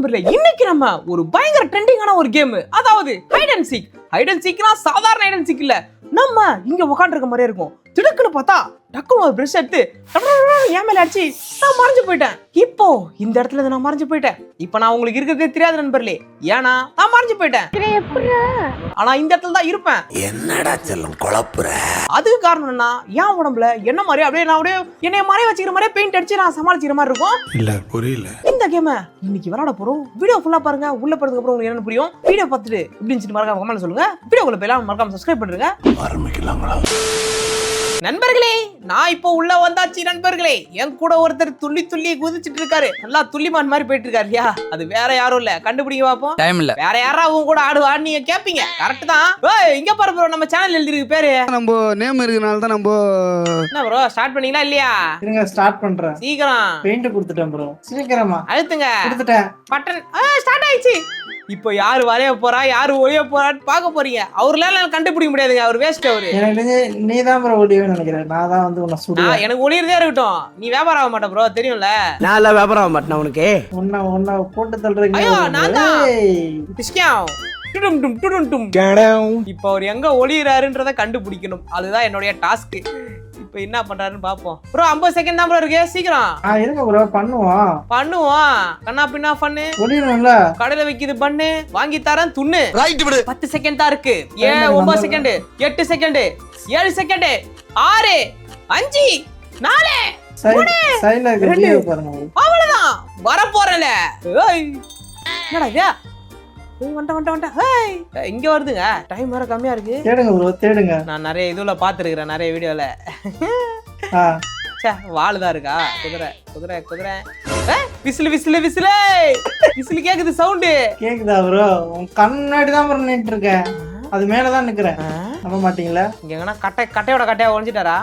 நம்பர்ல இன்னைக்கு நம்ம ஒரு பயங்கர ட்ரெண்டிங்கான ஒரு கேம், அதாவது hide and seek. Hide and சீக்னா சாதாரண ஹைட் அண்ட் சீக் இல்ல, நம்ம இங்க உட்கார்ந்து இருக்க மாதிரியே இருக்கும். திடுக்குன்னு பார்த்தா டக்குனு ஒரு பிரஷ் எடுத்து என் மேல அடிச்சு நான் மறைஞ்சு போயிட்டேன். இப்போ இந்த இடத்துல இருந்து நான் மறைஞ்சு போயிட்டேன். இப்போ நான் உங்களுக்கு இருக்கிறதே தெரியாது நண்பர்களே, ஏன்னா நான் மறைஞ்சு போயிட்டேன். ஆனா இந்த இடத்துல தான் இருப்பேன். என்னடா செல்லம் குழப்புற? அதுக்கு காரணம் என்ன, என் உடம்புல என்ன மாதிரி அப்படியே நான் அப்படியே என்னைய மறைய வச்சுக்கிற மாதிரியே பெயிண்ட் அடிச்சு நான் சமாளிச்சுக்கிற மாதிரி இருக்கும். இல்ல புரியல. இந்த கேமை இன்னைக்கு விளையாட போறோம். வீடியோ ஃபுல்லா பாருங்க. உள்ள போறதுக்கு அப்புறம் உங்களுக்கு என்ன புரியும். வீடியோ பார்த்துட்டு இப்படின்னு சொல்லி மறக்காம கமெண்ட்ல சொல்லுங்க. வீடியோக்குள்ள போய்லாம் மறக்காம சப்ஸ்கிரைப் பண்ணுங்க. ஆரம்பிக்கலாங்களா நண்பர்களே? நான் இப்போ உள்ள வந்தாச்சு நண்பர்களே. என் கூட ஒருத்தர் துள்ளி துள்ளி குதிச்சிட்டு இருக்காரு. நல்லா துள்ளிமான் மாதிரி போயிட்டு இருக்காரு. யா, அது வேற யாரும் இல்ல, கண்டுபிடிக்க பாப்போம். டைம் இல்ல. வேற யாரா அவங்க கூட ஆடுவான்னு நீங்க கேப்பீங்க. கரெக்ட் தான். ஏய், இங்க பாரு ப்ரோ, நம்ம சேனல் எழுதி இருக்கு பேரு. நம்ம நேம் இருக்கனால தான் நம்ம. என்ன ப்ரோ, ஸ்டார்ட் பண்ணீங்களா இல்லையா? இருங்க, ஸ்டார்ட் பண்றேன். சீக்கிரம் பெயிண்ட் கொடுத்துட்டேன் ப்ரோ. சீக்கிரமா அழுத்துங்க. கொடுத்துட்டேன். பட்டன் ஸ்டார்ட் ஆயிடுச்சு. இப்போ யாரு வரைய போறா, யாரு ஒழிய போறான்னு பாக்க போறீங்க. அவர்ளால கண்டுபிடிக்க முடியாதுங்க, அவர் வேஸ்ட். அவரு எனக்கு நீ தான் ப்ரோ ஒளியவே நினைக்கிறேன். நான் தான் வந்து உன்னை சுடுவேன். எனக்கு ஒளியறதே இருக்கட்டும், நீ வியாபாரம் ஆக மாட்ட ப்ரோ, தெரியும்ல. நான் எல்லாம் வியாபாரம் ஆக மாட்டேன் உனக்கு. உன்னை போட்டு தள்ளுறீங்க. ஐயோ, நான் தான் பிஸ்கியாம். டுடும் டும் டுடும் டும். இப்போ அவர் எங்க ஒளியறாருன்றத கண்டுபிடிக்கணும். அதுதான் என்னுடைய டாஸ்க். இப்போ என்ன பண்றாருன்னு பாப்போம். ப்ரோ 50 செகண்ட் தான் ப்ரோ இருக்கு, சீக்கிரம் இருங்க ப்ரோ. பண்ணுவோம் கண்ணா பின்னா பண்ணு. ஒளியணும்ல. கடையில வைக்கிது பண்ணு, வாங்கி தரேன் துண்ணு. ரைட் விடு. 10 செகண்ட் தான் இருக்கு. 9 செகண்ட், 8 செகண்ட், 7 செகண்ட், 6, 5, 4, சைடுல இருக்க வீடியோ பாருங்க. அவ்வளவுதான். வர போறல. ஏய், என்னடா இது? வந்துட்ட. ஏய், இங்க வருதுங்க. டைம் வேற கம்மியா இருக்கு. தேடுங்க ப்ரோ, தேடுங்க. நான் நிறைய இதுல பாத்துருக்கேன், நிறைய வீடியோல. வாளுதான் இருக்கா? குதிரை. விசில் கேக்குது, சவுண்டு கேக்குதா ப்ரோ? உன் கண்ணாடி தான் ப்ரோ நின்னுட்டு இருக்கேன். அது மேலதான் நிக்கிறேன். நம்ப மாட்டீங்களா? இங்க எங்கன்னா கட்டையோட ஒழிஞ்சிட்டாரா?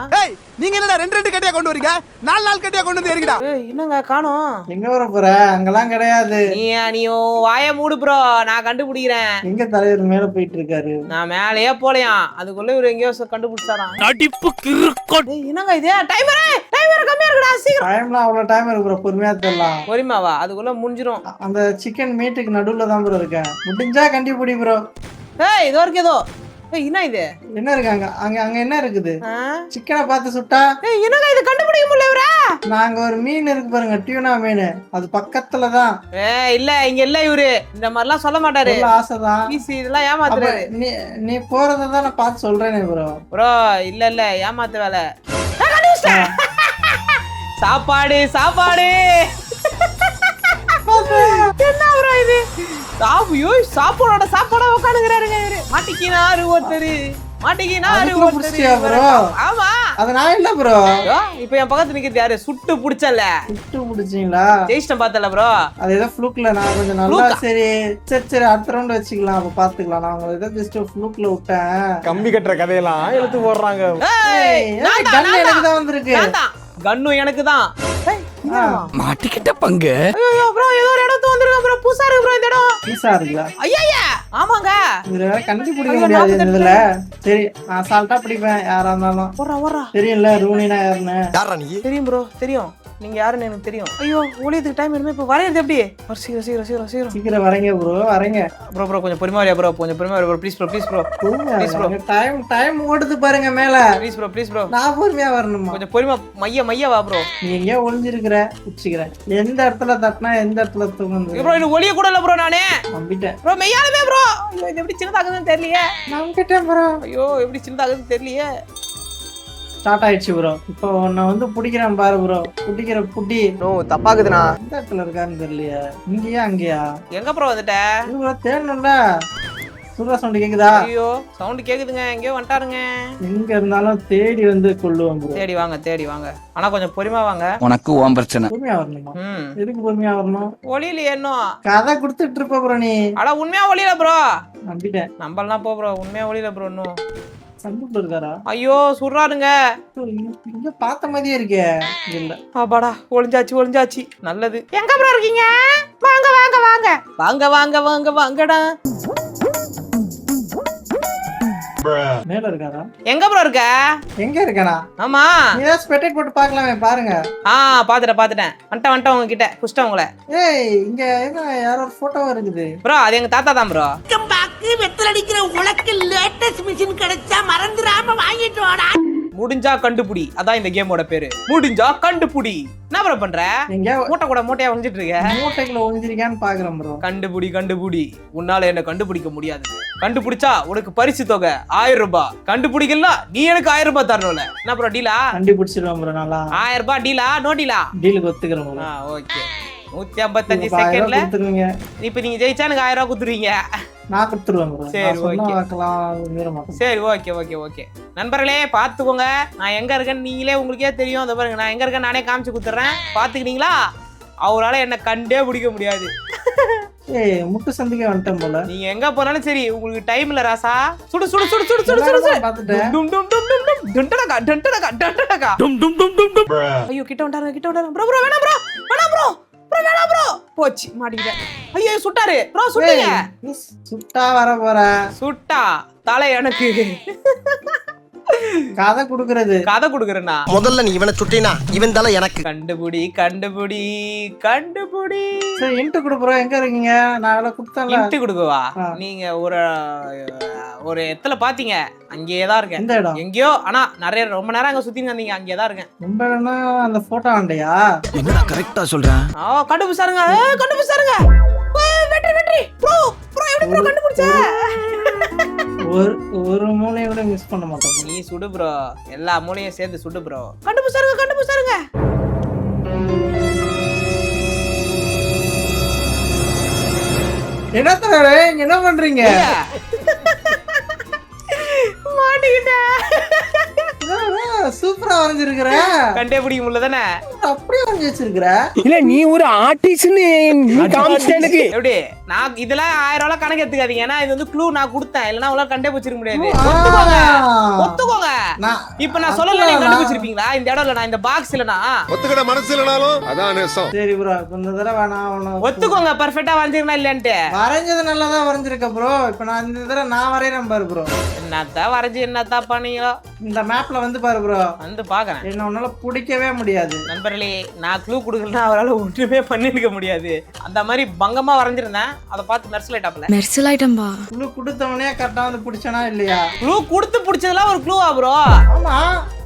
நீங்க என்னடா ரெண்டு கட்டையா கொண்டு வரீங்க? 4 கட்டையா கொண்டு வந்து ஏறிடா. என்னங்க காணோம்? எங்க வர போற? அங்கெல்லாம் கிடையாது. நீ வாய மூடு ப்ரோ, நான் கண்டுபிடிக்கிறேன். எங்க தலைவர் மேல போயிட்டு இருக்காரு? நான் மேலேயே போலையாம், அதுக்குள்ள இவரு எங்கேயோ கண்டுபிடிச்சாராம். நடிப்பு கிறுக்கோட். என்னங்க இது? டைமர் கம்மியா இருக்குடா, சீக்கிரம். டைம்லாம் அவ்வளவு டைம் இருக்கு ப்ரோ, பொறுமையா தரலாம். பொறுமையாவா? அதுக்குள்ள முடிஞ்சிரும். அந்த சிக்கன் மீட்டுக்கு நடுவுல தான் ப்ரோ இருக்கேன். முடிஞ்சா கண்டிப்படி ப்ரோ. ஏய், இதோ இருக்கு ஏதோ. ஏய், என்ன இது? என்ன இருக்காங்க அங்க என்ன இருக்குது? சிக்கனை பார்த்து சுட்டா. ஏய், என்னங்க இது? கண்டுபிடிக்க முடியலவரா? நாங்க ஒரு மீன் இருக்கு பாருங்க, டியூனா மீன். அது பக்கத்துல தான். ஏய், இல்ல, இங்க இல்ல. இவரு இந்த மாதிரிலாம் சொல்ல மாட்டாரு. ஆசைதான். இதெல்லாம் ஏமாத்துறாரு. நீ போறத தான் நான் பார்த்து சொல்றேனே ப்ரோ. இல்ல ஏமாத்து வேலை. சாப்பாடு என்ன ப்ரோ இது? சாப்பாடோட உட்காந்துக்கிறாருங்க இவரு. மாட்டிக்கினாரு ஒருத்தரு. ஆமா, அது நான் இல்ல ப்ரோ. இப்ப என் பக்கத்துல நிக்கிறது யாரு? சுட்டு புடிச்சல. சுட்டு புடிச்சீங்களா? ஜெயிச்சிட்டேன் பார்த்தல ப்ரோ. அது ஏதோ ஃப்ளூக்ல நான் கொஞ்சம் நல்லா. சரி அடுத்த ரவுண்ட் வச்சுக்கலாம், அப்ப பாத்துக்கலாம். நான் உங்களை ஏதோ ஜஸ்ட் ஃப்ளூக்ல விட்டேன். கம்பி கட்டுற கதையெல்லாம் எடுத்து போடுறாங்க. எனக்கு தான் வந்திருக்கு. கன்னு எனக்கு தான். மாட்டிக்கிட்ட பங்கு. ஐயோ ப்ரோ, ஏதோ ஒரு இடத்து வந்திருக்க ப்ரோ. புதுசா இருக்கு ப்ரோ இந்த இடம். புதுசா இருக்குல்ல? ஐயா, ஆமாங்க. இதுல கண்டுபிடிக்க முடியாது இதுல. சரி, நான் அசால்ட்டா பிடிப்பேன் யாரா இருந்தாலும். ஓரா தெரியும்ல ரூனினா யாருன்னு? யாரா நீ? தெரியும் ப்ரோ, தெரியும். நீங்க யாருன்னு எனக்கு தெரியும். ஐயோ, ஒளியதுக்கு டைம் இனிமே. இப்ப வரையறது எப்படி? சீக்கிரம் வரீங்க ப்ரோ, வரீங்க. ப்ரோ கொஞ்சம் பொறுமையா வரியா ப்ரோ, கொஞ்சம் பொறுமையா ப்ரோ. Please bro. டைம் ஓடுது பாருங்க மேல. Please bro. நான் பொறுமையா வரணுமா? கொஞ்சம் பொறுமையா மைய வா ப்ரோ. நீ எங்க ஒளிஞ்சிருக்கிற? புடிச்சிக்கிறேன். எந்த இடத்துல தட்டினா எந்த இடத்துல தூங்குது ப்ரோ? இது ஒளிய கூட இல்ல ப்ரோ. நானே நம்பிட்டேன் ப்ரோ. மெய்யாலுமே ப்ரோ. ஐயோ, இது எப்படி சின்னதாகுதுன்னு தெரியலையே. நம்பிட்டேன் ப்ரோ. ஐயோ, எப்படி சின்னதாகுதுன்னு தெரியலையே. ஸ்டார்ட் ஆயிடுச்சு ப்ரோ. இப்போ உன்னை வந்து பிடிக்கிறேன் பாரு ப்ரோ. பிடிக்கிற புட்டி. தப்பாகுதுண்ணா. எந்த இடத்துல இருக்கான்னு தெரியலையா? இங்கேயா அங்கேயா? எங்க ப்ரோ வந்துட்ட? ப்ரோ தேடணும்ல. சுடுற சவுண்ட் கேக்குதா? ஐயோ, சவுண்ட் கேக்குதுங்க. எங்கேயோ வந்துட்டாருங்க. எங்க இருந்தாலும் தேடி வந்து கொள்ளுவோம் ப்ரோ. தேடி வாங்க. ஆனா கொஞ்சம் பொறுமையா வாங்க. உனக்கு ஓம் பிரச்சனை. பொறுமையா வரணுமா? எதுக்கு பொறுமையா வரணும்? ஒளியில இன்னும் கதை கொடுத்துட்டு இருப்ப ப்ரோ நீ. அட, உண்மையா ஒளியில ப்ரோ. நம்பிட்டேன். நம்பலாம் போ ப்ரோ. உண்மையா ஒளியில ப்ரோ. இன்னும் சந்துக்குள்ள இருக்காரா? ஐயோ, சுடுறாருங்க. இங்க பார்த்த மாதிரியே இருக்கே. இல்ல. ஆபாடா, ஒளிஞ்சாச்சு. நல்லது. எங்க ப்ரோ இருக்கீங்க? வாங்கடா. மேல இருக்காரா? எங்க ப்ரோ இருக்க? எங்க இருக்கனா? ஆமா நீ ஏதாவது ஸ்பெக்டேட் போட்டு பார்க்கலாமே, பாருங்க. பாத்துட்டேன் வந்துட்டேன் உங்ககிட்ட புஷ்ட உங்களை. ஏய், இங்க என்ன யாரோ ஒரு போட்டோ இருக்குது. ப்ரோ அது எங்க தாத்தா தான் ப்ரோ. வெத்தலடிக்கிற உனக்கு லேட்டஸ்ட் மிஷின் கிடைச்சா மறந்துடாம வாங்கிட்டு வாடா. முடிஞ்சா கண்டுபிடி, அதான் இந்த கேமோட பேரு. முடிஞ்சா கண்டுபிடி. என்ன ப்ரோ பண்ற? எங்க மூட்டையா ஒழிஞ்சிட்டு இருக்க? மூட்டைக்குள்ள ஒளிஞ்சிருக்கான்னு பாக்குறேன் ப்ரோ. கண்டுபிடி. உன்னால என்ன கண்டுபிடிக்க முடியாது. கண்டுபிடிச்சா உனக்கு பரிசு தொகை 1000 ரூபாய். கண்டுபிடிக்கல நீ எனக்கு 1000 ரூபாய் தரணும்ல. என்ன ப்ரோ டீலா? கண்டுபிடிச்சிருவேன் ப்ரோ. நல்லா 1000 ரூபாய் டீலா? நோ டீலா? டீலுக்கு ஒத்துக்கிறேன் ப்ரோ. ஓகே 155 செகண்ட்ல இப்ப நீங்க ஜெயிச்சா எனக்கு 1000 ரூபாய் குடுத்துருவீங்க. நான் கொடுத்துருவேன் ப்ரோ. சரி, ஓகே. சரி, ஓகே. நண்பர்களே பாத்துக்கோங்க, நான் எங்க இருக்கேன்னு நீங்களே உங்களுக்கே தெரியும். அதை பாருங்க, நான் எங்க இருக்கேன்னு நானே காமிச்சு கொடுத்துறேன். பாத்துக்கிட்டீங்களா? அவரால என்ன கண்டே பிடிக்க முடியாது. ஏய், முட்டு சந்திக்க வந்துட்டேன் போல. நீங்க எங்க போனாலும் சரி, உங்களுக்கு டைம் இல்ல ராசா. சுடு. பாத்துட்டேன். டும் டும் டும் டும் டும் டண்டடகா. ஐயோ கிட்ட வந்தாரு. ப்ரோ வேணாம் ப்ரோ. போச்சு, மாட்டிக்கிட்டேன். ஐயோ சுட்டாரு ப்ரோ. சுட்டுங்க. நீ சுட்டா வர போற. சுட்டா தலை எனக்கு. கதை குடுக்கறேன்னா முதல்ல நீ இவனை சுட்டினா இவன் தலை எனக்கு. கண்டுபிடி. சரி, இன்ட்டு குடு ப்ரோ. எங்க இருக்கீங்க? நான் எல்லாம் குடுத்தேன்ல. இன்ட்டு கொடுக்கவா? நீங்க ஒரு இடத்துல பாத்தீங்க, அங்கேயே தான் இருக்கேன். எந்த இடம்? எங்கேயோ, ஆனா ரொம்ப நேரம் அங்க சுத்திங்க வந்தீங்க. அங்கேயே தான் இருக்கேன். ரொம்ப இடம்னா அந்த போட்டோ ஆண்டையா? என்னடா கரெக்டா சொல்றேன்? கண்டுபிடிச்சாருங்க. வெற்றி. ப்ரோ எப்படி ப்ரோ கண்டுபிடிச்ச? ஒரு மூலையை கூட மிஸ் பண்ண மாட்டோம். நீ சுடு ப்ரோ, எல்லா மூலையும் சேர்த்து சுடு ப்ரோ. கண்டுபிடிச்சாருங்க. என்ன பண்றீங்க? சூப்பரா வரைஞ்சிருக்கிற. கண்டே பிடிக்க முடியல தானே? அப்படியே வரைஞ்சி வச்சிருக்கிற. இல்ல நீ ஒரு ஆர்டிஸ்ட்னு காமிச்சிட்டே. எப்படி? நான் இதெல்லாம் 1000 ரூபாய் கணக்கு எடுத்துக்காதீங்க. ஏன்னா இது வந்து க்ளூ நான் கொடுத்தேன். இல்லனா உங்களால கண்டே பிடிச்சிருக்க முடியாது. ஒத்துக்கோங்க. இப்ப நான் சொல்லல, நீங்க கண்டுபிடிச்சிருப்பீங்களா? இந்த இடம்ல நான் இந்த பாக்ஸ் இல்லனா ஒத்துக்கிட மனசு இல்லனாலும் அதான் நேசம். சரி ப்ரோ, இந்த தடவை நான் ஒத்துக்கோங்க. பெர்ஃபெக்ட்டா வரைஞ்சிருக்கா இல்லன்ட்டு. வரைஞ்சது நல்லா தான் வரைஞ்சிருக்க ப்ரோ. இப்ப நான் இந்த தடவை நான் வரையறேன் பாரு ப்ரோ. என்னத்தான் வரைஞ்சி என்னத்தான் பண்ணீங்களோ. இந்த மேப்ல வந்து பாரு ப்ரோ. வந்து பாக்குறேன். என்ன உன்னால பிடிக்கவே முடியாது. நண்பர்களே, நான் க்ளூ கொடுக்கலன்னா அவரால் ஒன்றுமே பண்ணிருக்க முடியாது. அந்த மாதிரி பங்கமா வரைஞ்சிருந்தேன். அதை பார்த்து மெர்சல் ஆயிட்டம்பா. க்ளூ கொடுத்தவனே கரெக்டா வந்து பிடிச்சனா இல்லையா? க்ளூ கொடுத்து பிடிச்சதெல்லாம் ஒரு க்ளூவா ப்ரோ? ஆமா.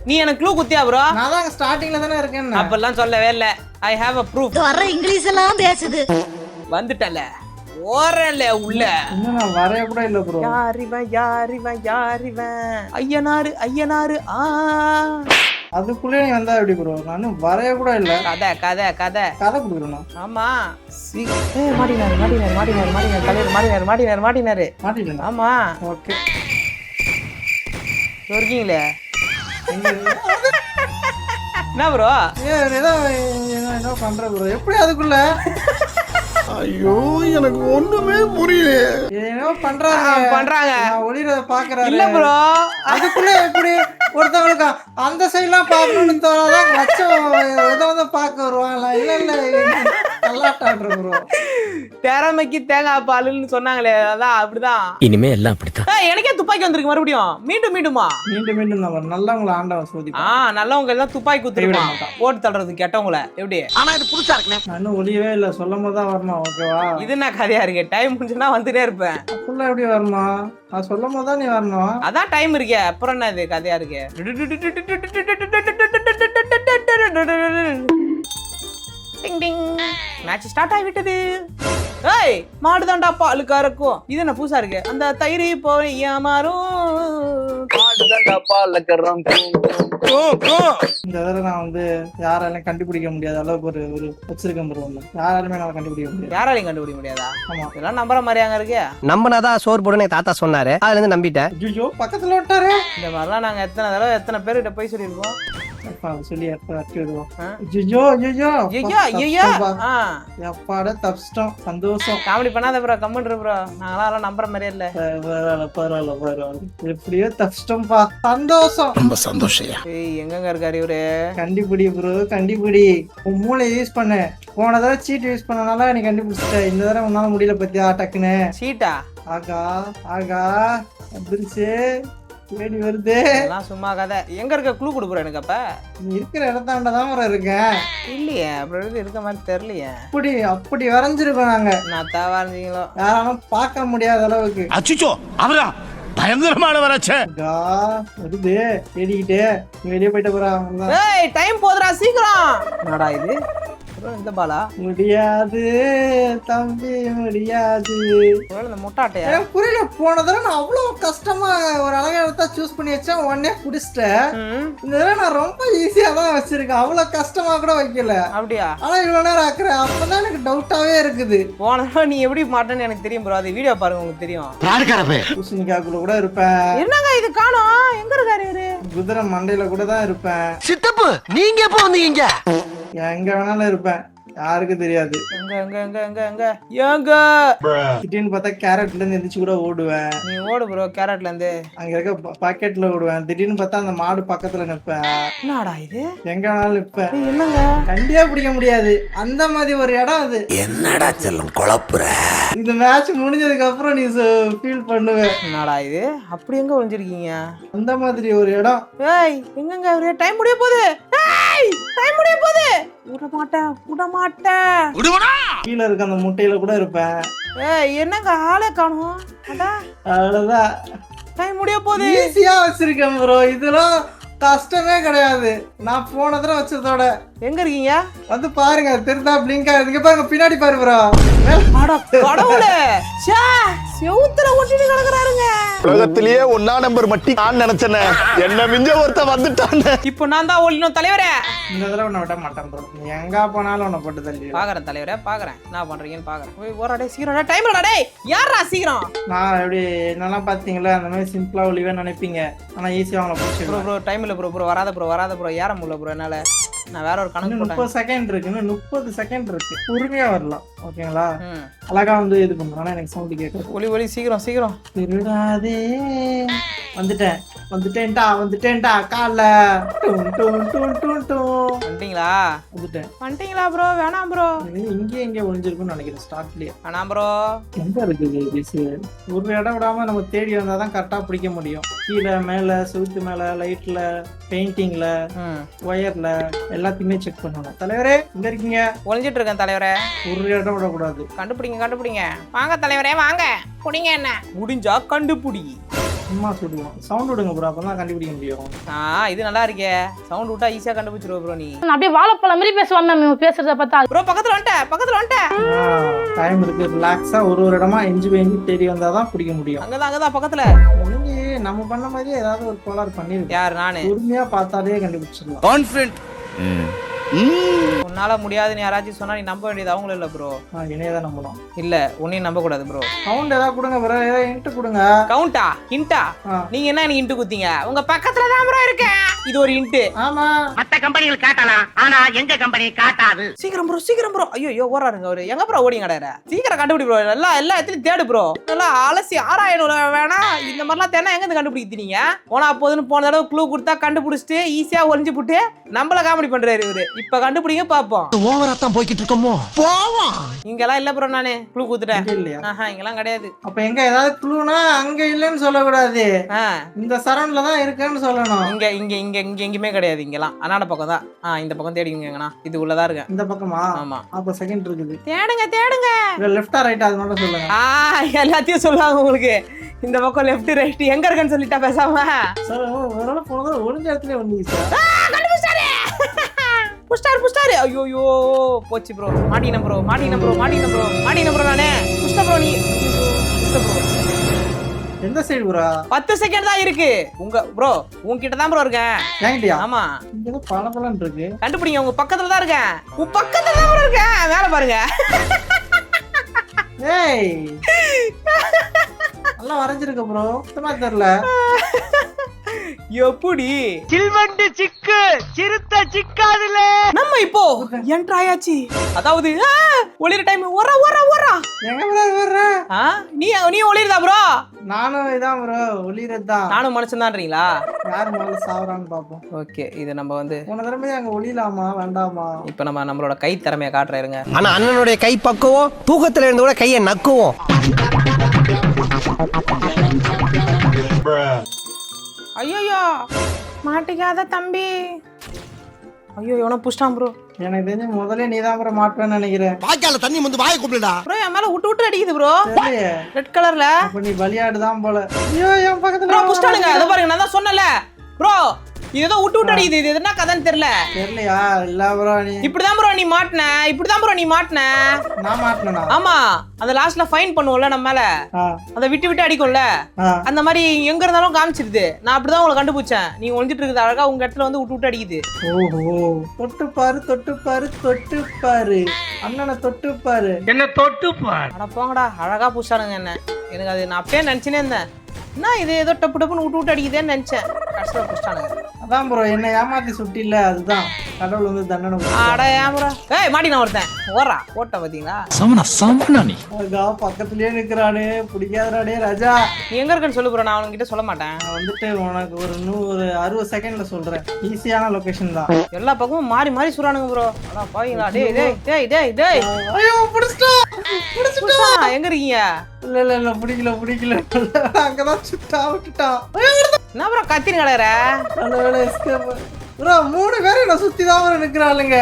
நீ எனக்கு க்ளூ குத்தியா ப்ரோ? நான் தான் ஸ்டார்டிங்ல தானே இருக்கேன். அப்பெல்லாம் சொல்லவே இல்ல. I have a proof. வர இங்கிலீஷ் எல்லாம் பேசுது. வந்துட்டல ஓரல உள்ள. இன்னும் நான் வரைய கூட இல்ல ப்ரோ. யாரிவன் ஐயனாரு. அதுக்குள்ளே நீ வந்தா எப்படி ப்ரோ? நானும் வரைய கூட இல்ல. கதை குடுக்குறேன். ஆமா. மாட்டினாரு. ஆமா. ஓகே. இருக்கீங்களே என்ன ப்ரோ? என்ன பண்ற ப்ரோ? எப்படி அதுக்குள்ள? ஐயோ, எனக்கு ஒண்ணுமே புரியல. ஏதோ பண்றாங்க. நான் ஒளிரத பாக்குறேன். இல்ல ப்ரோ, அதுக்குள்ள எப்படி ஒருத்தவங்களுக்கு அந்த சைடுலாம் பாக்கணும்னு தோணாதான் ஏதோ வந்து பாக்க வருவாங்களா? இல்ல நல்லா டாடுற ப்ரோ. திறமைக்கு தேங்காய் பாலுன்னு சொன்னாங்களே, அதான் அப்படிதான். இனிமே எல்லாம் அப்படித்தான். எனக்கே துப்பாக்கி வந்திருக்கு மறுபடியும். மீண்டுமா மீண்டும் நல்லவங்களை ஆண்டவன் சோதிப்பா. நல்லவங்க எல்லாம் துப்பாக்கி குத்துருமா போட்டு தள்ளுறது கெட்டவங்கள. எப்படி? ஆனா இது புதுசா இருக்குனே. நான் ஒளியவே இல்ல, சொல்லும் போது தான் வரணும். ஓகேவா? இது என்ன கதையா இருக்கு? டைம் முடிஞ்சுனா வந்துட்டே இருப்பேன். ஃபுல்லா எப்படி வரணும்? நான் சொல்லும் போது தான் நீ வரணும். அதான் டைம் இருக்கே. அப்புறம் என்ன இது கதையா இருக்கு? டிங் டிங். மேட்ச் ஸ்டார்ட் ஆகிவிட்டது. ஏய், மாடுதான்டா பால் கறக்கும். இது என்ன புதுசா இருக்கு? அந்த தயிர் போய் ஏமாறும். மாடுதான்டா பால் கறக்கும். இந்த தடவை நான் வந்து யாராலையும் கண்டுபிடிக்க முடியாத அளவுக்கு ஒரு வச்சிருக்கேன் ப்ரோ. யாராலுமே நான் கண்டுபிடிக்க முடியாது. யாராலையும் கண்டுபிடிக்க முடியாதா? ஆமா. இதெல்லாம் நம்புற மாதிரி அங்க இருக்கு. நம்பனாதான் சோறு போடுன்னு தாத்தா சொன்னாரு, அதுல இருந்து நம்பிட்டேன். ஐயோ, பக்கத்துல விட்டாரு. இந்த மாதிரிலாம் நாங்க எத்தனை பேர்கிட்ட போய் சொல்லியிருக்கோம். சொல்லி விடுவோம். சந்தோஷம். காமெடி பண்ணாத ப்ரோ, கமெண்ட் ப்ரோ. நாங்களாம் நம்புற மாதிரியே இல்ல. பரவாயில்ல. எப்படியோ தப்பிச்சிட்டோம்பா. சந்தோஷம். ரொம்ப சந்தோஷம். எங்க இருக்காரு இவரு? கண்டுபிடி ப்ரோ, கண்டுபிடி. உன் மூளை யூஸ் பண்ணு. போன தடவை சீட் யூஸ் பண்ணனால நீ கண்டுபிடிச்சிட்ட. இந்த தடவை உன்னால முடியல பத்தியா? டக்குன்னு சீட்டா? ஆகா வந்துருச்சு. தேடி வருது. எல்லாம் சும்மா கதை. எங்க இருக்க க்ளூ கொடுக்குற எனக்கு அப்ப? நீ இருக்கிற இடத்தாண்டதான் ப்ரோ இருக்கேன். இல்லையே, அப்புறம் இருக்க மாதிரி தெரியலையே. அப்படி வரைஞ்சிருக்கோம் நாங்க. நான் தான் வரைஞ்சிங்களோ? யாராலும் பார்க்க முடியாத அளவுக்கு. அச்சுச்சோ அவரா பயங்கரமான வராச்சே. வருது தேடிக்கிட்டே வெளியே போயிட்டு போறா. ஏய் டைம் போதுடா சீக்கிரம். என்னடா இது? இந்த பாலா முடியாது தம்பி முடியாது. இந்த முட்டாட்டையா? எனக்கு புரியல. போன தடவை நான் அவ்வளவு கஷ்டமா ஒரு அழகா எடுத்தா சூஸ் பண்ணி வச்சேன், உடனே குடிச்சிட்டேன். இந்த தடவை நான் ரொம்ப ஈஸியா தான் வச்சிருக்கேன், அவ்வளவு கஷ்டமா கூட வைக்கல. அப்படியா? ஆனா இவ்வளவு நேரம் ஆக்குறேன், அப்பதான் எனக்கு டவுட்டாவே இருக்குது. போன தடவை நீ எப்படி மாட்டேன்னு எனக்கு தெரியும் ப்ரோ. அது வீடியோ பாருங்க உங்களுக்கு தெரியும். பூசணிக்காக்குள்ள கூட இருப்பேன். என்னங்க இது காணோம்? எங்க இருக்காரு இவரு? குதிரை மண்டையில கூட தான் இருப்பேன். சித்தப்பு நீங்க எப்ப வந்தீங்க? எங்க வேணாலும் இருப்பேன், யாருக்கு தெரியாது. எங்க எங்க எங்க எங்க எங்க எங்க திடீர்னு பார்த்தா கேரட்ல இருந்து எந்திரிச்சு கூட ஓடுவேன். நீ ஓடு ப்ரோ. கேரட்ல இருந்து அங்க இருக்க பாக்கெட்ல ஓடுவேன். திடீர்னு பார்த்தா அந்த மாடு பக்கத்துல நிப்பேன். என்னடா இது? எங்க வேணாலும் நிப்பேன். என்னங்க கண்டியா பிடிக்க முடியாது, அந்த மாதிரி ஒரு இடம் அது. என்னடா செல்லம் குழப்புற? இந்த மேட்ச் முடிஞ்சதுக்கு அப்புறம் நீ ஃபீல் பண்ணுவேன். என்னடா இது? அப்படி எங்க ஒளிஞ்சிருக்கீங்க? அந்த மாதிரி ஒரு இடம். ஏய் எங்கங்க அவரு? டைம் முடிய போகுது. ஏய் டைம் முடிய போகுது. விட மாட்டேன். கீழே இருக்க அந்த முட்டையில கூட இருப்பேன். ஏய் என்னங்க ஆளே காணோம்? அடா அவ்வளவுதான். டைம் முடிய போகுது. ஈஸியா வச்சிருக்கேன் ப்ரோ, இதெல்லாம் கஷ்டமே கிடையாது. நான் போன தடவை வச்சதோட. எங்க இருக்கீங்க? வந்து பாருங்க, தெரிந்தா பிளிங்க் ஆகுதுங்க பாருங்க, பின்னாடி பாரு ப்ரோ. அட கடவுளே, ச்சே செவுத்துல ஒட்டிட்டு கிடக்குறாருங்க. உலகத்திலேயே ஒன்னா நம்பர் மட்டி நான் நினைச்சேனே, என்ன மிஞ்ச ஒருத்த வந்துட்டானே. இப்போ நான் தான் ஒளினோம் தலைவரே. இந்த தடவை நான் விட மாட்டேன் ப்ரோ, நீ எங்க போனாலும் உன்னை போட்டு தள்ளி பாக்குறேன் தலைவரே, பாக்குறேன் என்ன பண்றீங்கன்னு பாக்குறேன். போய் ஓராடே சீக்கிரம், டைம் இல்லடா டேய். யாரா சீக்கிரம்? நான் எப்படி என்னெல்லாம் பாத்தீங்களா, அந்த மாதிரி சிம்பிளா ஒளிவே நினைப்பீங்க, ஆனா ஈஸியா அவங்கள பிடிச்சிருக்கோம். ப்ரோ டைம் இல்ல ப்ரோ. வராத ப்ரோ ஏற முடியல ப்ரோ என்னால. நான் வேற ஒரு கணக்கு போட்டேன். 30 செகண்ட் இருக்கு, இன்னும் 30 செகண்ட் இருக்கு, பொறுமையா வரலாம் ஓகேங்களா. அழகா வந்து இது பண்ணுவோம், எனக்கு சவுண்ட் கேட்கும். ஒளி சீக்கிரம். திருடாதே வந்துட்டேன்டா கால வந்துட்டீங்களா ப்ரோ? வேணாம் ப்ரோ, இங்கே ஒளிஞ்சிருக்கும்னு நினைக்கிறேன் ஸ்டார்ட்லயே. வேணாம் ப்ரோ. எங்க இருக்குது ஒரு இடம் விடாம நம்ம தேடி வந்தாதான் கரெக்டா பிடிக்க முடியும். கீழே மேல செவுத்து மேல லைட்ல பெயிண்டிங்ல ஒயர்ல எல்லாத்தையுமே செக் பண்ணணும். தலைவரே இங்க இருக்கீங்க? ஒளிஞ்சிட்டு இருக்கேன் தலைவரே. ஒரு இடம் விடக்கூடாது. கண்டுபிடிங்க. வாங்க தலைவரே வாங்க. புடிங்க என்ன முடிஞ்சா கண்டுபிடி. சும்மா சொல்லுவோம், சவுண்ட் விடுங்க ப்ரோ, அப்பதான் கண்டுபிடிக்க முடியும். இது நல்லா இருக்கே, சவுண்ட் விட்டா ஈஸியா கண்டுபிடிச்சிருவ ப்ரோ. நீ அப்படியே வாழைப்பழம் மாதிரி பேசுவான் மேம் பேசுறத பார்த்தா. ப்ரோ பக்கத்துல வந்துட்டேன். டைம் இருக்கு, ரிலாக்ஸா ஒரு இடமா எஞ்சி தேடி வந்தாதான் பிடிக்க முடியும். அங்கதான் பக்கத்துல. நம்ம பண்ண மாதிரியே ஏதாவது ஒரு கோளாறு பண்ணிருக்கோம். யார்? நானு. பொறுமையா பார்த்தாலே கண்டுபிடிச்சிடலாம். கான்ஃபிடென்ட். உன்னால முடியாதுன்னு யாராச்சும் சொன்னா நீ நம்ப வேண்டியது அவங்களும் இல்ல ப்ரோ. இணையதான் நம்பணும். இல்ல உன்னையும் நம்ப கூடாது ப்ரோ. கவுண்ட் ஏதாவது கொடுங்க ப்ரோ, ஏதாவது ஹிண்ட் கொடுங்க. கவுண்டா? ஹிண்டா? நீங்க என்ன எனக்கு ஹிண்ட் குத்தீங்க? உங்க பக்கத்துல தான் ப்ரோ இருக்கேன். இது ஒரு ஹிண்ட். ஆமா, மத்த கம்பெனிகள் காட்டலாம், ஆனா எங்க கம்பெனி காட்டாது. சீக்கிரம் ப்ரோ. ஐயோ ஓடுறாருங்க அவரு. எங்க ப்ரோ ஓடிங்க கடையிற? சீக்கிரம் கண்டுபிடி ப்ரோ. எல்லா இடத்துலயும் தேடு ப்ரோ. நல்லா அலசி ஆராயணும் வேணா. இந்த மாதிரிலாம் தேனா எங்க இருந்து கண்டுபிடிக்கிறீங்க? போனா போதுன்னு போன தடவை க்ளூ கொடுத்தா கண்டுபிடிச்சிட்டு ஈஸியா ஒளிஞ்சு போட்டு நம்மள காமெடி பண்றாரு இவரு. இப்ப கண்டுபிடிங்க பாப்போம். ஓவரா தான் போய்கிட்டு இருக்கோமோ. போவோம். இங்கெல்லாம் இல்ல ப்ரோ, நானு க்ளூ கொடுத்துட்டேன். இல்லையா? இங்கெல்லாம் கிடையாது. அப்ப எங்க ஏதாவது க்ளூனா அங்க இல்லன்னு சொல்லக்கூடாது, இந்த சரௌண்ட்ல தான் இருக்குன்னு சொல்லணும். இங்க எங்கயுமே கிடையாது. இங்கெல்லாம் அண்ணாட பக்கம் தான். இந்த பக்கம் தேடிங்க. எங்கண்ணா இது உள்ளதா இருக்கேன். இந்த பக்கமா? ஆமா. அப்ப செகண்ட் இருக்குது. தேடுங்க. லெஃப்டா ரைட்டா அது மட்டும் சொல்லுங்க. எல்லாத்தையும் சொல்லுவாங்க உங்களுக்கு. இந்த பக்கம் லெஃப்ட் ரைட் எங்க இருக்குன்னு சொல்லிட்டா பேசாம. சார் ஒருவேளை போனது ஒளிஞ்ச இடத்துல ஒண்ணு சார். புஷ்டாரு. ஐயோ போச்சு ப்ரோ. மாட்டின ப்ரோ நானே. புஷ்ட ப்ரோ நீ. எந்த சைடு ப்ரோ? 10 செகண்ட் தான் இருக்கு. உங்க ப்ரோ உன்கிட்ட தான் ப்ரோ இருக்கேன். என்கிட்டயா? ஆமா. இங்க ஏதோ பளபளன்னு இருக்கு. கண்டுபிடிங்க. உங்க பக்கத்துல தான் இருக்கேன். உன் பக்கத்துல தான் ப்ரோ இருக்கேன். மேல பாருங்க. ஏய் நல்லா வரைஞ்சிருக்க ப்ரோ, சுத்தமா தெரியல. எப்படி சில்வண்டு சிக்கு சிறுத்த சிக்காதுல. நம்ம இப்போ என்டர் ஆயாச்சு. அதாவது ஒளிர டைம் ஓரா. எங்க ப்ரோ வர்ற? நீ ஒளிரதா ப்ரோ? நானும் இதான் ப்ரோ, ஒளிரதான். நானும் மனுஷன் தான்றீங்களா? யார் முதல்ல சாவறான்னு பாப்போம். ஓகே, இது நம்ம வந்து போன தடவை அங்க ஒளிலாமா வேண்டாமா? இப்ப நம்மளோட கை திறமையை காட்டுறாருங்க. ஆனா அண்ணனுடைய கை பக்குவோம், தூக்கத்துல இருந்து கூட கையை நக்குவோம். ஐயோ மாட்டிக்காத தம்பி. ஐயோ இவனை புஷ்டான் ப்ரோ. எனக்கு தெரிஞ்சு முதல்ல நீதான் ப்ரோ மாட்டுவேன்னு நினைக்கிறேன். வாய்க்கால தண்ணி வந்து வாயை கூப்பிடுடா. ப்ரோ என் மேல விட்டு அடிக்குது ப்ரோ. தெரியலையே. ரெட் கலர்ல. அப்ப நீ பலியாடுதான் போல. ஐயோ என் ப்ரோ பக்கத்துல புஷ்டானுங்க. அத பாருங்க நான் தான் சொன்னல. ப்ரோ இது ஏதோ விட்டு அடிக்குது. இது என்ன கதைன்னு தெரியல. தெரியலையா? இல்ல ப்ரோ நீ இப்படிதான் ப்ரோ நீ மாட்டின. இப்படிதான் ப்ரோ நீ மாட்டின. நான் மாட்டினா? ஆமா அந்த லாஸ்ட்ல ஃபைன் பண்ணுவோம்ல நம்ம மேல. அத விட்டு அடிக்கும்ல. அந்த மாதிரி எங்க இருந்தாலும் காமிச்சிருது. நான் அப்படிதான் உங்களை கண்டுபிடிச்சேன். நீ ஒளிஞ்சிட்டு இருக்குது அழகா உங்க இடத்துல வந்து விட்டு அடிக்குது. ஓஹோ தொட்டு பாரு தொட்டு பாரு தொட்டு பாரு அண்ணனை தொட்டு பாரு. என்ன தொட்டு பார். அட போங்கடா அழகா புடிச்சானுங்க என்ன. எனக்கு அது நான் அப்பயே நினைச்சுனே இருந்தேன். என்ன இது ஏதோ டப்பு டப்புன்னு விட்டு அடிக்குதேன்னு நினைச்சேன். கடைசியில புடிச்சானுங்க. அதான் ப்ரோ என்ன ஏமாத்தி சுட்டி இல்ல. அதுதான் கடவுள் வந்து தண்டனை கொடுத்தாரு. அட ஏன் ப்ரோ. ஏய் மாட்டினா ஒருத்தன். ஓடுறா போட்ட பாத்தீங்களா. நீ அதுக்கா பக்கத்துலயே நிக்கிறானே பிடிக்காதே ராஜா. நீ எங்க இருக்கன்னு சொல்லு ப்ரோ. நான் அவன்கிட்ட சொல்ல மாட்டேன். நான் வந்துட்டு உனக்கு ஒரு 60 செகண்ட்ல சொல்றேன். ஈஸியான லொகேஷன் தான். எல்லா பக்கமும் மாறி சுறானுங்க ப்ரோ. அட பாவீங்களா. டேய் ஐயோ புடிச்சிட்டா. புடிச்சா எங்க இருக்கீங்க? இல்ல பிடிக்கல. அங்கதான் சுட்டா விட்டுட்டா. என்ன ப்ரோ கத்தின்னு கிடக்குற? நல்ல வேலை எஸ்கேப். ப்ரோ 3 பேர் என்ன சுத்தி தான் நிக்கிறாளுங்க.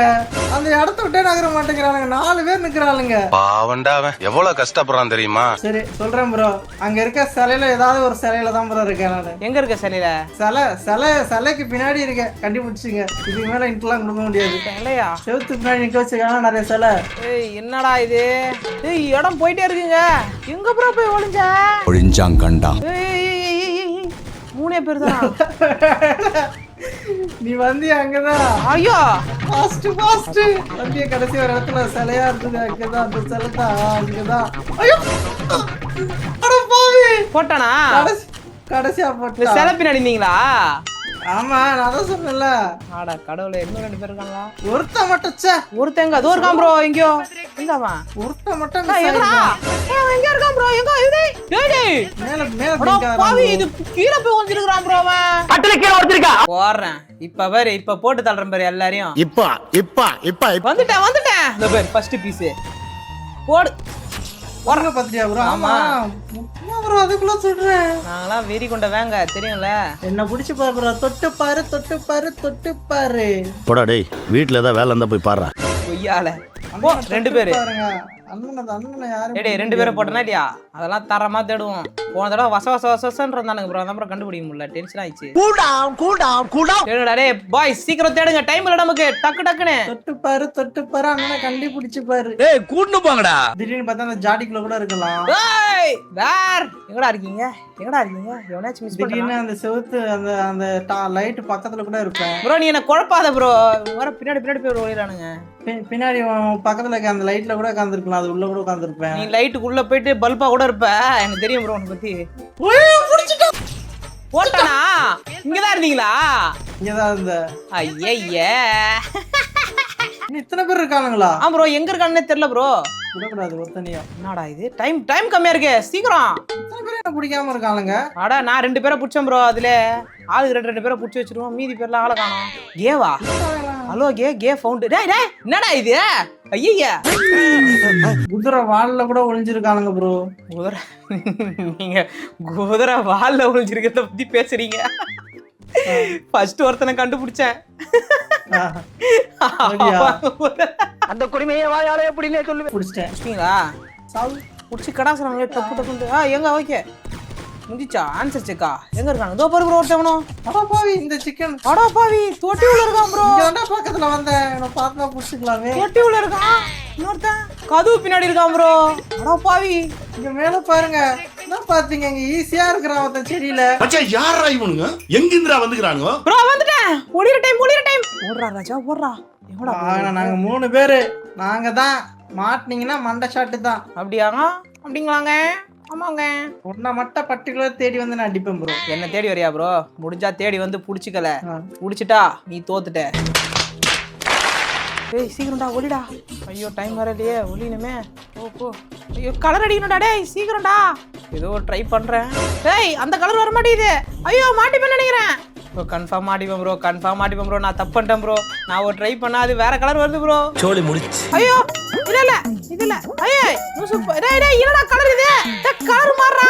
அந்த இடத்த விட்டே நகர மாட்டேங்கிறானுங்க. 4 பேர் நிக்கிறாளுங்க. பாவண்டா அவன் எவ்வளவு கஷ்டப்படுறான் தெரியுமா? சரி சொல்றேன் ப்ரோ. அங்க இருக்க சிலையில ஏதாவது ஒரு சிலையில தான் ப்ரோ இருக்கேன் நானு. எங்க இருக்க சிலையில? சிலைக்கு பின்னாடி இருக்கேன். கண்டுபிடிச்சிங்க. இதுக்கு மேல இன்ட்லாம் கொடுக்க முடியாது. சிலையா? செவுத்துக்கு பின்னாடி நிக்க வச்சிருக்காங்க நிறைய சிலை. ஏய் என்னடா இது? ஏய் இடம் போயிட்டே இருக்குங்க. எங்க ப்ரோ போய் ஒளிஞ்சாங்கண்டா. ஏய் 3 பேர் தான். நீ வந்து அங்கதான். ஐயோ ஃபாஸ்ட் வண்டிய கடைசி ஒரு இடத்துல சிலையா இருந்தது. அங்கதான் அந்த சிலை தான். அங்கதான். ஐயோ அட பாவி போட்டானா? கடைசியா இந்த போட்டா. சிலை பின்னாடி இருந்தீங்களா? ஆமா நான் தான் சொன்னேன்ல. ஆடா கடவுளே இன்னும் 2 பேர் இருக்காங்களா? ஒருத்த மட்டும் ச்சே. ஒருத்தங்க அதோ இருக்கான் ப்ரோ. எங்கயோ எங்க அவன்? ஒருத்த மட்டும் எங்கடா? அவன் எங்க இருக்கான் ப்ரோ? எங்க இது? டேய் மேல அட பாவி இது கீழ போய் ஒளிஞ்சிருக்கான் ப்ரோ அவன். கட்டல கீழ ஒருத்திருக்கா. போறேன். இப்ப பாரு இப்ப போட்டு தள்ளுறேன் பாரு எல்லாரையும். இப்ப வந்துட்டேன். இந்த பாரு ஃபர்ஸ்ட் பீஸ் போடு. ஒருங்க பத்திரியா ப்ரோ? ஆமா ப்ரோ அதுக்குள்ள சொல்றேன். நாங்களாம் வெறி கொண்ட வேங்க தெரியும்ல. என்ன பிடிச்சு பாரு ப்ரோ. தொட்டு பாரு. போடா டேய் வீட்ல ஏதாவது வேலை இருந்தா போய் பாரு. பொய்யால போ 2 பேரு. பாருங்க அண்ணனை யாரு? டேய் 2 பேரை போட்டனா இல்லையா? அதெல்லாம் தரமா தேடுவோம். போன தடவை வசவசன்றானுங்க ப்ரோ. அதான் ப்ரோ கண்டுபிடிக்க முடியல. டென்ஷன் ஆயிடுச்சு. Cool down. தேடுடா டேய் பாய் சீக்கிரம் தேடுங்க. டைம் இல்ல நமக்கு. டக்குன்னு தொட்டு பாரு அண்ணனை கண்டுபிடிச்சு பாரு. ஏய் கூட்னு போங்கடா. திடீர்னு பார்த்தா அந்த ஜாடிக்குள்ள கூட இருக்கலாம். ஏய் வேர் எங்கடா இருக்கீங்க? எவனாச்சும் மிஸ் திடீர்னு பண்ணா அந்த செவுத்து அந்த லைட் பக்கத்துல கூட இருப்பேன். ப்ரோ நீ என்ன குழப்பாத ப்ரோ. வர பின்னாடி போய் ஓடிறானுங்க. பின்னாடி பக்கத்துல இருக்க அந்த லைட்ல கூட உட்கார்ந்துருக்கலாம். அது உள்ள கூட உட்கார்ந்துருப்பேன். நீ லைட்டுக்குள்ள போயிட்டு பல்பா கூட இருப்ப. எனக்கு தெரியும் ப்ரோ உன்னை பத்தி. போட்டானா? இங்கதான் இருந்தீங்களா? இங்கதான் இருந்த. ஐயே இத்தனை பேர் இருக்கானுங்களா? ஆ ப்ரோ எங்க இருக்கானே தெரியல ப்ரோ. விடக்கூடாது ஒருத்தனியா. என்னடா இது டைம் கம்மியா இருக்கு. சீக்கிரம். இத்தனை பேர் என்ன பிடிக்காம இருக்கானுங்க. அடா நான் 2 பேரை பிடிச்சேன் ப்ரோ. அதுல ஆளுக்கு 2 பேரை பிடிச்சி வச்சிருவோம். மீதி பேர்ல ஆளை காணோம். கேவா? ஹலோ கே ஃபவுண்ட். டேய் என்னடா இது? ஐயா குதிரை வால்ல கூட ஒளிஞ்சிருக்கானுங்க ப்ரோ. நீங்க குதிரை வால்ல ஒளிஞ்சிருக்கிறத பத்தி பேசுறீங்க. ஃபர்ஸ்ட் ஒருத்தனை கண்டுபிடிச்சேன். அந்த குடிமையை வாயாலே எப்படினே சொல்லுவேன். பிடிச்சிட்டீங்களா? புடிச்சு கடாசறாங்க டப்பு. எங்க ஓகே முடிச்சா ஆன்சர் செக்கா. எங்க இருக்காங்க? இதோ பாரு ப்ரோ ஒருத்தவனும். அட பாவி இந்த சிக்கன். அட பாவி தொட்டி உள்ள இருக்கான் ப்ரோ. இங்க பக்கத்துல வந்தேன். நான் பார்த்தா புடிச்சுக்கலாமே. தொட்டி உள்ள இருக்கான். இன்னொருத்தன் கதவு பின்னாடி இருக்கான் ப்ரோ. அட பாவி இங்க மேல பாருங்க. என்ன பாத்தீங்க? இங்க ஈஸியா இருக்கறான் ஒருத்தன் செடியில. மச்சான் யாரா இவனுங்க? எங்க இந்திரா வந்துக்கறானுங்க? ப்ரோ வந்துட்டேன். ஓடிற டைம். ஓடுறா ராஜா ஓடுறா. எங்கடா நாங்க 3 பேரு. நாங்க தான் மாட்னீங்கன்னா மண்டை ஷாட் தான். அப்படிங்களாங்க? ஆமாங்க. உன்னை மட்டும் பர்டிகுலர் தேடி வந்து நான் அடிப்பேன் ப்ரோ. என்ன தேடி வரியா ப்ரோ? முடிஞ்சா தேடி வந்து புடிச்சுக்கல. புடிச்சிட்டா நீ தோத்துட்ட. ஏய் சீக்கிரம்டா ஒளிடா. ஐயோ டைம் வரலையே. ஒளியணுமே. போ. ஐயோ கலர் அடிக்கணும்டா. டேய் சீக்கிரம்டா. ஏதோ ட்ரை பண்றேன். டேய் அந்த கலர் வர மாட்டேங்குது. ஐயோ மாட்டிப்பேன்னு நினைக்கிறேன். ப்ரோ கன்ஃபார்ம் மாட்டிப்பேன் ப்ரோ. நான் தப்பு பண்ணிட்டேன் ப்ரோ. நான் ஒரு ட்ரை பண்ணா அது வேற கலர் வருது ப்ரோ. சோலி முடிச்சு. ஐயோ இல்ல இதுல ஐயே சூப்பர். டேய் என்னடா கலர் இது? கலர் மாறா.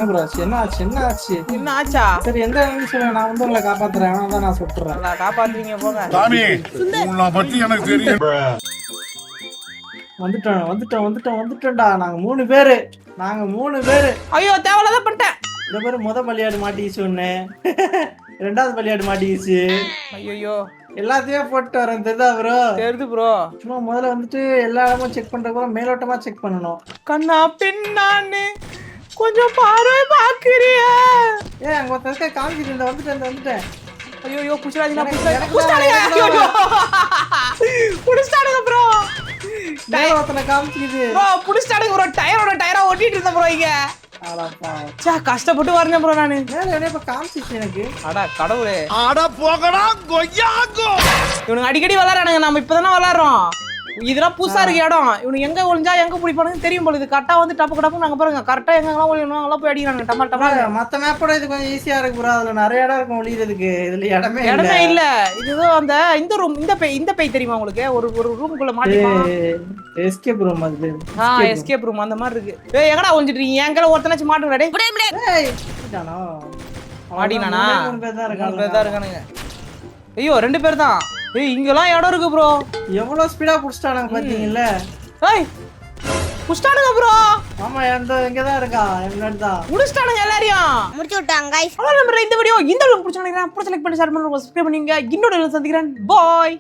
ப்ரோ ஆச்சு? என்ன ஆச்சு? என்ன ஆச்சு? என்ன ஆச்சா? சரி எந்த இடம்னு சொல்லுங்க, நான் வந்து உங்களை காப்பாத்துறேன். அதான் நான் சுட்டுறேன். நல்லா காப்பாத்துவீங்க போங்க. சாமி உன்னை பத்தி எனக்கு தெரியும். வந்துட்டோம்டா. நாங்க 3 பேரு. ஐயோ தேவையில்லாத பண்ணிட்டேன். இந்த பேரு முத பள்ளியாடு மாட்டிக்கிச்சு ஒண்ணு, 2வது பள்ளியாடு மாட்டிக்கிச்சு. ஐயோ எல்லாத்தையுமே போட்டு வரேன் தெரியுதா ப்ரோ? தெரியுது ப்ரோ. சும்மா முதல்ல வந்துட்டு எல்லா இடமும் செக் பண்றதுக்கு மேலோட்டமா செக் பண்ணணும். கண்ணா பின்னான்னு கொஞ்சம் பார்வை பாக்குறியா? அங்க ஒருத்தர் காமிக்கிட்டு இந்த வந்துட்டேன். ஐயோ புடிச்சாதீங்க எனக்கு புடிச்சாடுங்க ப்ரோ. மேல ஒருத்தனை காமிச்சிக்குது. Bro புடிச்சாடுங்க bro. டயரா ஓட்டிட்டு இருந்தேன் ப்ரோ இங்க. சே கஷ்டப்பட்டு வரேன் ப்ரோ நானு. மேல இப்ப காமிச்சிச்சு எனக்கு. அட கடவுளே. அட போகடா கொய்யாங்கோ. இவனுங்க அடிக்கடி விளையாடுறானுங்க, நம்ம இப்பதானே விளையாடுறோம். இதெல்லாம் புதுசா இருக்கு இடம். இவனுக்கு எங்க ஒளிஞ்சா எங்க பிடிப்பானுங்க தெரியும் போல. இது கரெக்டா வந்து டப்பு நாங்க பாருங்க கரெக்டா எங்கெல்லாம் ஒளியணும் அங்கெல்லாம் போய் அடிக்கிறாங்க. டமா மத்த மேப்போட இது கொஞ்சம் ஈஸியா இருக்கு ப்ரோ. அதுல நிறைய இடம் இருக்கும் ஒளியறதுக்கு. இதுல இடமே இல்ல. இது அந்த இந்த ரூம் இந்த பேய் தெரியுமா உங்களுக்கு? ஒரு ரூமுக்குள்ள மாட்டிப்பான். எஸ்கேப் ரூம் அது. எஸ்கேப் ரூம் அந்த மாதிரி இருக்கு. டேய் எங்கடா ஒளிஞ்சிட்டு இருக்கீங்க? எங்கல ஒருத்தனாச்சு மாட்டுங்கடா டேய். ஏய் இதானோ மாட்டினானா? 3 பேர் தான் இருக்கானுங்க. ஐயோ 2 பேர் தான். ஏய் இங்கலாம் இடம் இருக்கு ப்ரோ. எவ்வளவு ஸ்பீடா புடிச்சானாங்க பாத்தீங்கல்ல? ஏய் புடிச்டானுங்க ப்ரோ. ஆமா இங்க தான் இருக்கா. முன்னாடி தான் புடிச்டானுங்க எல்லாரையும். முடிச்சு விட்டாங்க गाइस. அவ்வளவு நம்ம இந்த வீடியோ இந்த வீடியோ பிடிச்சா நினைக்கிறேன். பிடிச்ச லைக் பண்ணி ஷேர் பண்ணுங்க, சப்ஸ்கிரைப் பண்ணுங்க. இன்னொரு வீடியோல சந்திக்கிறேன். பாய்.